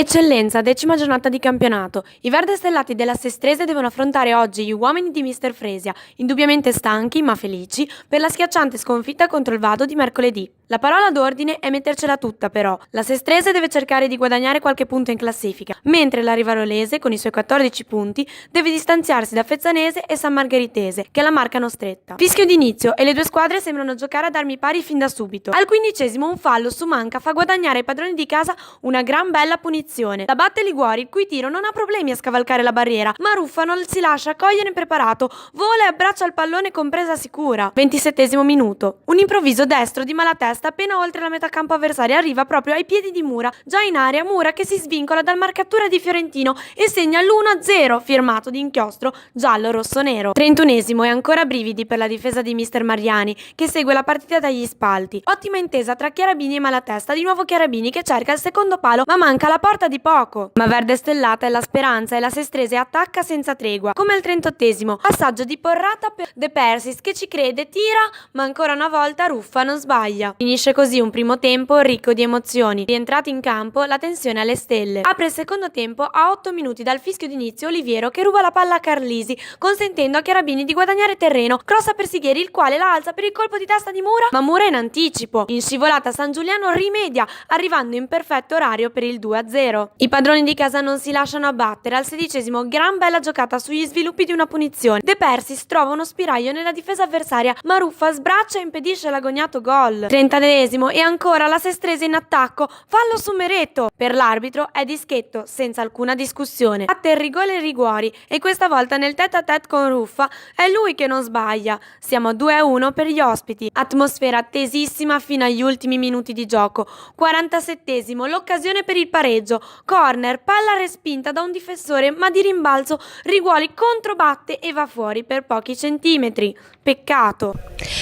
Eccellenza, 10ª giornata di campionato. I verdestellati della Sestrese devono affrontare oggi gli uomini di Mister Fresia, indubbiamente stanchi ma felici per la schiacciante sconfitta contro il Vado di mercoledì. La parola d'ordine è mettercela tutta però. La Sestrese deve cercare di guadagnare qualche punto in classifica, mentre la Rivarolese, con i suoi 14 punti, deve distanziarsi da Fezzanese e San Margheritese, che la marcano stretta. Fischio d'inizio e le due squadre sembrano giocare ad armi pari fin da subito. Al 15° un fallo su Manca fa guadagnare ai padroni di casa una gran bella punizione. La batte Liguori, il cui tiro non ha problemi a scavalcare la barriera, ma Ruffano si lascia cogliere impreparato, vola e abbraccia il pallone con presa sicura. 27° minuto. Un improvviso destro di Malatesta appena oltre la metà campo avversaria arriva proprio ai piedi di Mura. Già in area Mura che si svincola dal marcatore di Fiorentino e segna l'1-0 firmato di inchiostro giallo-rosso-nero. 31° e ancora brividi per la difesa di Mister Mariani che segue la partita dagli spalti. Ottima intesa tra Chiarabini e Malatesta, di nuovo Chiarabini che cerca il secondo palo ma manca la porta di poco. Ma verde stellata è la speranza e la Sestrese attacca senza tregua. Come al 38° passaggio di Porrata per De Persis che ci crede, tira ma ancora una volta Ruffano sbaglia. Finisce così un primo tempo ricco di emozioni. Rientrati in campo, la tensione alle stelle. Apre il secondo tempo a 8 minuti dal fischio d'inizio Oliviero che ruba la palla a Carlisi, consentendo a Chiarabini di guadagnare terreno. Crossa per Sighieri, il quale la alza per il colpo di testa di Mura, ma Mura è in anticipo. In scivolata San Giuliano rimedia, arrivando in perfetto orario per il 2-0. I padroni di casa non si lasciano abbattere. Al 16° gran bella giocata sugli sviluppi di una punizione. De Persis trova uno spiraglio nella difesa avversaria, ma Ruffa sbraccia e impedisce l'agognato gol. 30° e ancora la Sestrese in attacco, fallo su Meretto. Per l'arbitro è dischetto, senza alcuna discussione. Batte il rigore Liguori e questa volta nel tête-à-tête con Ruffa è lui che non sbaglia. Siamo 2-1 per gli ospiti. Atmosfera tesissima fino agli ultimi minuti di gioco. 47° l'occasione per il pareggio. Corner, palla respinta da un difensore ma di rimbalzo Riguoli controbatte e va fuori per pochi centimetri. Peccato.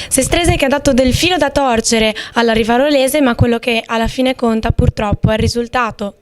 Sestrese che ha dato del filo da torcere alla Rivarolese, ma quello che alla fine conta purtroppo è il risultato.